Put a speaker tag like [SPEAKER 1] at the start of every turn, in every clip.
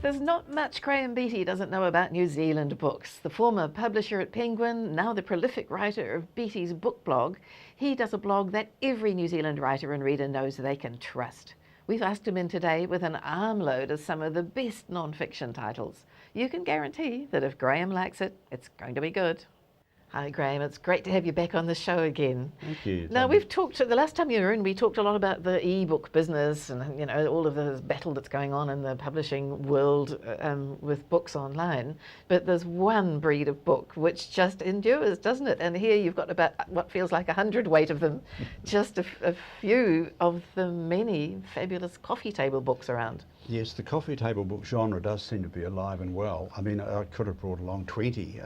[SPEAKER 1] There's not much Graham Beattie doesn't know about New Zealand books. The former publisher at Penguin, now the prolific writer of Beattie's book blog, he does a blog that every New Zealand writer and reader knows they can trust. We've asked him in today with an armload of some of the best non-fiction titles. You can guarantee that if Graham likes it, it's going to be good. Hi Graham, it's great to have you back on the show again.
[SPEAKER 2] Thank you.
[SPEAKER 1] Now we've talked, the last time you were in, we talked a lot about the e-book business and, you know, all of the battle that's going on in the publishing world with books online. But there's one breed of book which just endures, doesn't it? And here you've got about what feels like 100 of them, just a few of the many fabulous coffee table books around.
[SPEAKER 2] Yes, the coffee table book genre does seem to be alive and well. I mean, I could have brought along 20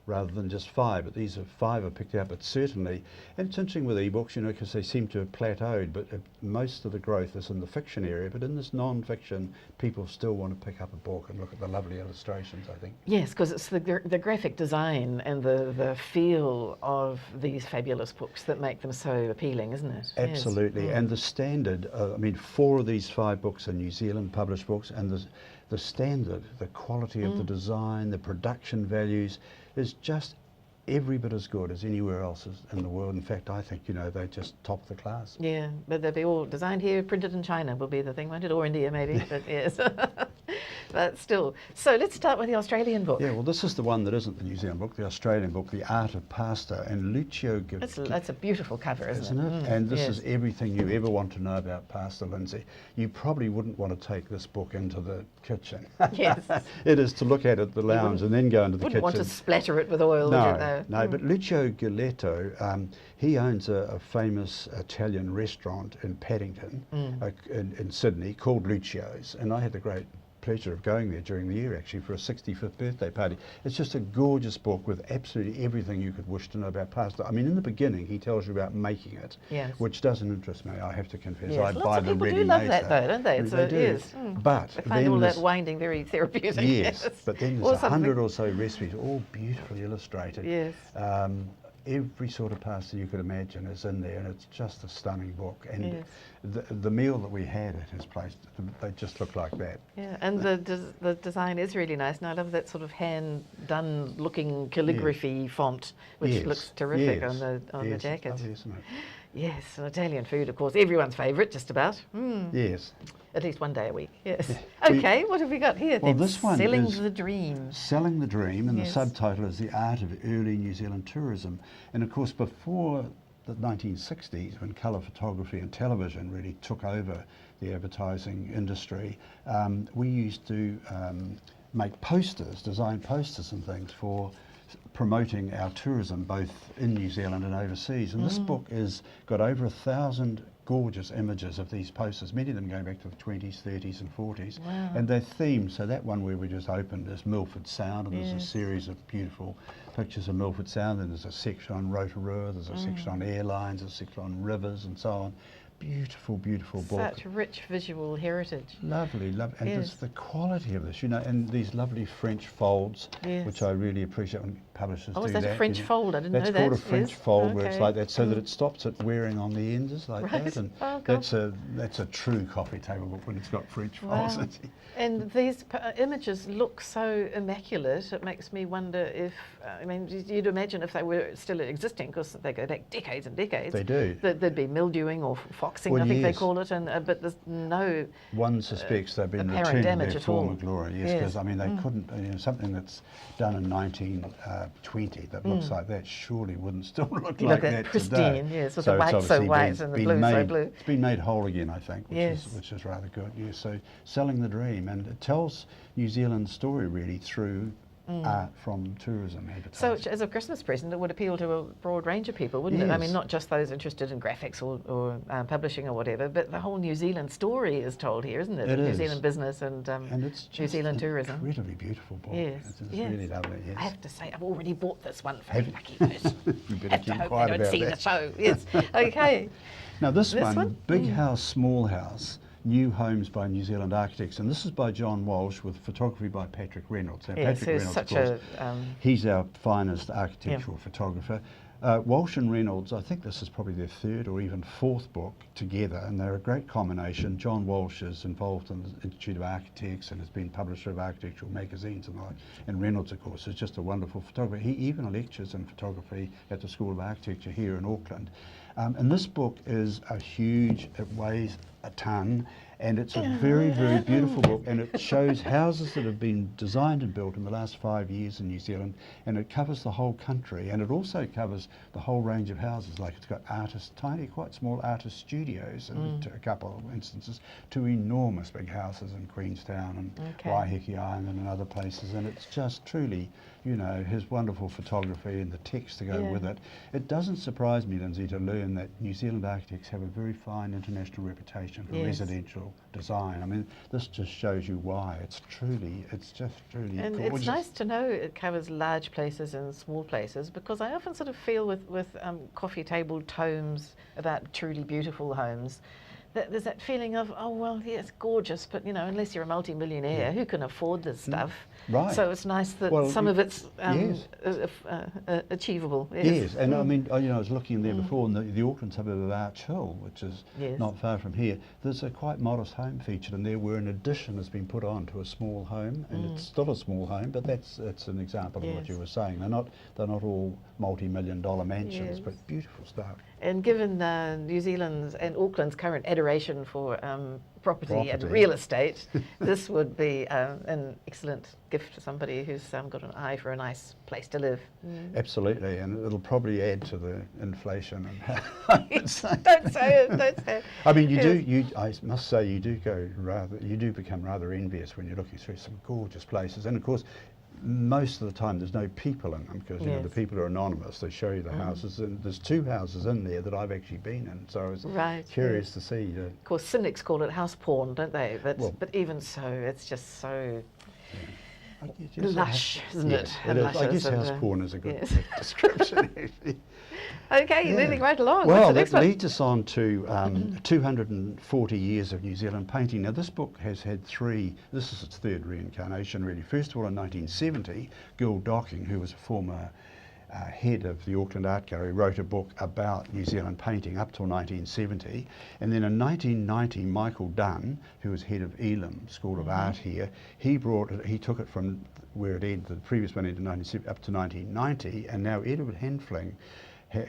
[SPEAKER 2] rather than just 5, but these are 5 are picked out, but certainly, and it's interesting with ebooks, you know, because they seem to have plateaued, but most of the growth is in the fiction area, but in this non-fiction, people still want to pick up a book and look at the lovely illustrations, I think.
[SPEAKER 1] Yes, because it's the graphic design and the feel of these fabulous books that make them so appealing, isn't it?
[SPEAKER 2] Absolutely,
[SPEAKER 1] Yes.
[SPEAKER 2] and the standard, I mean, 4 of these 5 books are New Zealand published books, and the standard, the quality of the design, the production values is just every bit as good as anywhere else in the world. In fact, I think, you know, they just top the class.
[SPEAKER 1] Yeah, but they'll be all designed here, printed in China will be the thing, won't it? Or India maybe, but yes. But still. So let's start with the Australian book.
[SPEAKER 2] Yeah, well, this is the one that isn't the New Zealand book, the Australian book, The Art of Pasta, and Lucio...
[SPEAKER 1] That's a beautiful cover, isn't it?
[SPEAKER 2] And this is everything you ever want to know about pasta, Lindsay. You probably wouldn't want to take this book into the kitchen.
[SPEAKER 1] Yes.
[SPEAKER 2] It is to look at the lounge and then go into the kitchen.
[SPEAKER 1] Wouldn't want to splatter it with oil, would you, though?
[SPEAKER 2] No, but Lucio Giletto, he owns a famous Italian restaurant in Paddington, in Sydney, called Lucio's, and I had the great pleasure of going there during the year actually for a 65th birthday party. It's just a gorgeous book with absolutely everything you could wish to know about pasta. I mean, in the beginning he tells you about making it, which doesn't interest me, I have to confess.
[SPEAKER 1] Yes.
[SPEAKER 2] I
[SPEAKER 1] Lots
[SPEAKER 2] buy
[SPEAKER 1] of
[SPEAKER 2] the
[SPEAKER 1] people
[SPEAKER 2] ready
[SPEAKER 1] do love
[SPEAKER 2] made
[SPEAKER 1] that
[SPEAKER 2] stuff.
[SPEAKER 1] though, don't they?
[SPEAKER 2] They do.
[SPEAKER 1] It is.
[SPEAKER 2] But
[SPEAKER 1] I find all that winding very therapeutic.
[SPEAKER 2] Yes, but then there's 100 or so recipes, all beautifully illustrated.
[SPEAKER 1] Yes.
[SPEAKER 2] Every sort of pasta you could imagine is in there, and it's just a stunning book. And the meal that we had at his place, they just look like that.
[SPEAKER 1] Yeah, and the design is really nice, and I love that sort of hand-done looking calligraphy font, which looks terrific on the jacket.
[SPEAKER 2] Lovely, isn't it?
[SPEAKER 1] Yes, and Italian food, of course, everyone's favourite, just about.
[SPEAKER 2] Yes.
[SPEAKER 1] At least one day a week, yes. Okay, what have we got here
[SPEAKER 2] Well,
[SPEAKER 1] then?
[SPEAKER 2] this one
[SPEAKER 1] Selling
[SPEAKER 2] is
[SPEAKER 1] the Dream.
[SPEAKER 2] Selling the Dream, and the subtitle is The Art of Early New Zealand Tourism. And of course, before the 1960s, when colour photography and television really took over the advertising industry, we used to make posters, design posters and things for promoting our tourism both in New Zealand and overseas. And this book has got over 1,000 gorgeous images of these posters, many of them going back to the 20s, 30s and 40s.
[SPEAKER 1] Wow.
[SPEAKER 2] And they're themed, so that one where we just opened is Milford Sound, and there's a series of beautiful pictures of Milford Sound, and there's a section on Rotorua, there's a section on airlines, a section on rivers and so on. Beautiful, beautiful book.
[SPEAKER 1] Such rich visual heritage.
[SPEAKER 2] Lovely, lovely. And just the quality of this, you know, and these lovely French folds, which I really appreciate when publishers do that.
[SPEAKER 1] Oh, is that a French fold? I didn't know that.
[SPEAKER 2] That's called a French fold, where it's like that, so that it stops it wearing on the ends like that. And that's a true coffee table book when it's got French folds.
[SPEAKER 1] And these images look so immaculate, it makes me wonder if, I mean, you'd imagine if they were still existing, because they go back decades and decades.
[SPEAKER 2] They do.
[SPEAKER 1] That there'd be mildewing or foxing, I think they call it, and but there's no
[SPEAKER 2] one suspects they've been
[SPEAKER 1] apparent
[SPEAKER 2] returned
[SPEAKER 1] damage
[SPEAKER 2] their
[SPEAKER 1] at all.
[SPEAKER 2] former glory, because I mean they couldn't, you know, something that's done in 1920 that looks like that surely wouldn't still look like that
[SPEAKER 1] pristine,
[SPEAKER 2] today.
[SPEAKER 1] yes, with the white so white and the blue so blue.
[SPEAKER 2] It's been made whole again, I think, which is rather good. Yes, so Selling the Dream, and it tells New Zealand's story really through art from tourism advertising.
[SPEAKER 1] So as a Christmas present, it would appeal to a broad range of people, wouldn't it? I mean, not just those interested in graphics or publishing or whatever, but the whole New Zealand story is told here, isn't it?
[SPEAKER 2] It
[SPEAKER 1] New
[SPEAKER 2] is.
[SPEAKER 1] Zealand business and
[SPEAKER 2] it's
[SPEAKER 1] New Zealand tourism.
[SPEAKER 2] Incredibly beautiful book.
[SPEAKER 1] Yes.
[SPEAKER 2] It's really lovely. Yes.
[SPEAKER 1] I have to say, I've already bought this one for a lucky person.
[SPEAKER 2] You better
[SPEAKER 1] Have to
[SPEAKER 2] keep
[SPEAKER 1] hope
[SPEAKER 2] quiet
[SPEAKER 1] they don't
[SPEAKER 2] about
[SPEAKER 1] see
[SPEAKER 2] that.
[SPEAKER 1] the show. Yes. Okay.
[SPEAKER 2] Now this one, Big House, Small House, New Homes by New Zealand Architects, and this is by John Walsh with photography by Patrick Reynolds. Now,
[SPEAKER 1] Yes,
[SPEAKER 2] Patrick Reynolds,
[SPEAKER 1] such
[SPEAKER 2] of course, he's our finest architectural photographer. Walsh and Reynolds, I think this is probably their third or even fourth book together, and they're a great combination. John Walsh is involved in the Institute of Architects and has been publisher of architectural magazines and the like. And Reynolds, of course, is just a wonderful photographer. He even lectures in photography at the School of Architecture here in Auckland. And this book is a huge, it weighs a ton, and it's a very, very beautiful book, and it shows houses that have been designed and built in the last 5 years in New Zealand, and it covers the whole country, and it also covers the whole range of houses. Like, it's got artists, tiny, quite small artist studios in a couple of instances, to enormous big houses in Queenstown and Waiheke Island and other places, and it's just truly, you know, his wonderful photography and the text to go with it. It doesn't surprise me, Lindsay, to learn that New Zealand architects have a very fine international reputation for residential design. I mean, this just shows you why. It's just truly
[SPEAKER 1] and
[SPEAKER 2] gorgeous.
[SPEAKER 1] It's nice to know it covers large places and small places, because I often sort of feel with coffee table tomes about truly beautiful homes, that there's that feeling of, oh, well, yeah, it's gorgeous, but, you know, unless you're a multi-millionaire, who can afford this stuff?
[SPEAKER 2] Right.
[SPEAKER 1] So it's nice that some of it's achievable.
[SPEAKER 2] Yes, and I mean, you know, I was looking there before, in the Auckland suburb of Arch Hill, which is not far from here. There's a quite modest home featured in there, where an addition has been put on to a small home, and it's still a small home, but it's an example of what you were saying. They're not all multi-million-dollar mansions, but beautiful stuff.
[SPEAKER 1] And given New Zealand's and Auckland's current adoration for property and real estate, this would be an excellent gift to somebody who's got an eye for a nice place to live.
[SPEAKER 2] Absolutely, and it'll probably add to the inflation.
[SPEAKER 1] And don't say it, don't say it.
[SPEAKER 2] I mean, I must say, you do become rather envious when you're looking through some gorgeous places, and of course, most of the time there's no people in them, because you know, the people are anonymous. They show you the houses, and there's 2 houses in there that I've actually been in, so I was curious to see.
[SPEAKER 1] Of course, cynics call it house porn, don't they? But even so, it's just so lush, isn't it?
[SPEAKER 2] I guess house porn is a good description.
[SPEAKER 1] Okay, moving right along.
[SPEAKER 2] Well, that leads us on to 240 years of New Zealand painting. Now, this book has had this is its third reincarnation, really. First of all, in 1970, Gil Docking, who was a former head of the Auckland Art Gallery, wrote a book about New Zealand painting up till 1970. And then in 1990, Michael Dunn, who was head of Elam School of Art here, he took it from where it ended, the previous one ended in 1970, up to 1990, and now Edward Henfling,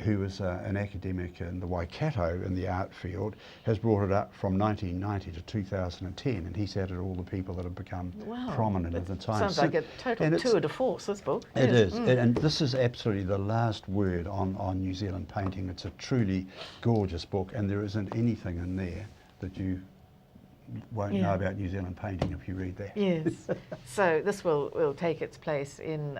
[SPEAKER 2] who was an academic in the Waikato in the art field, has brought it up from 1990 to 2010, and he's added all the people that have become prominent at the time.
[SPEAKER 1] Sounds like a total tour de force, this book.
[SPEAKER 2] It is, and this is absolutely the last word on New Zealand painting. It's a truly gorgeous book, and there isn't anything in there that you won't know about New Zealand painting if you read that.
[SPEAKER 1] Yes. So this will take its place in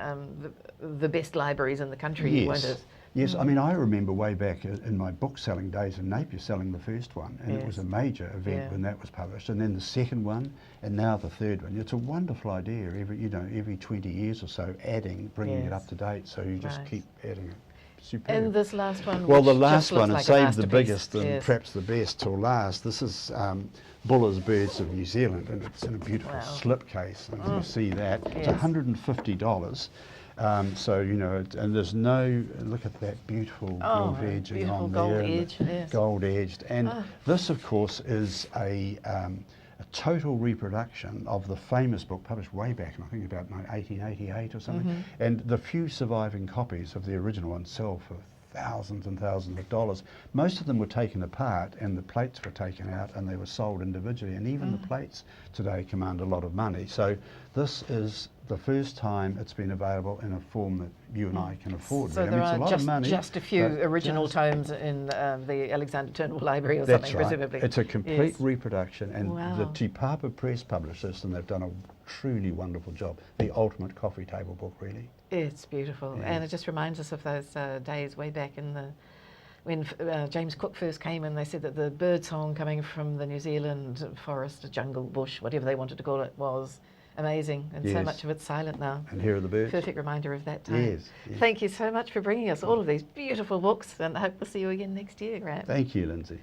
[SPEAKER 1] the best libraries in the country, won't it?
[SPEAKER 2] Yes, I mean, I remember way back in my book selling days in Napier selling the first one, and it was a major event when that was published, and then the second one, and now the third one. It's a wonderful idea, every 20 years or so, bringing it up to date, so you just keep adding it. Superb.
[SPEAKER 1] And this last one,
[SPEAKER 2] well, the last one, and save the biggest and perhaps the best till last. This is Buller's Birds of New Zealand, and it's in a beautiful slipcase, and you see that. It's $150. So, you know, and there's look at that beautiful gold edging on there. Gold edged. And this, of course, is a total reproduction of the famous book published way back in, I think, about 1888 or something. And the few surviving copies of the original one sell for thousands and thousands of dollars. Most of them were taken apart, and the plates were taken out, and they were sold individually, and even the plates today command a lot of money. So this is the first time it's been available in a form that you and I can afford.
[SPEAKER 1] So there are just a few original tomes in the Alexander Turnbull Library or something, presumably.
[SPEAKER 2] It's a complete reproduction, and the Te Papa Press published this, and they've done a truly wonderful job. The ultimate coffee table book, really.
[SPEAKER 1] It's beautiful, and it just reminds us of those days way back when James Cook first came, and they said that the bird song coming from the New Zealand forest, jungle, bush, whatever they wanted to call it, was amazing, and so much of it's silent now.
[SPEAKER 2] And here are the birds.
[SPEAKER 1] Perfect reminder of that time.
[SPEAKER 2] Yes.
[SPEAKER 1] Thank you so much for bringing us all of these beautiful books, and I hope we'll see you again next year, Graham.
[SPEAKER 2] Thank you, Lindsay.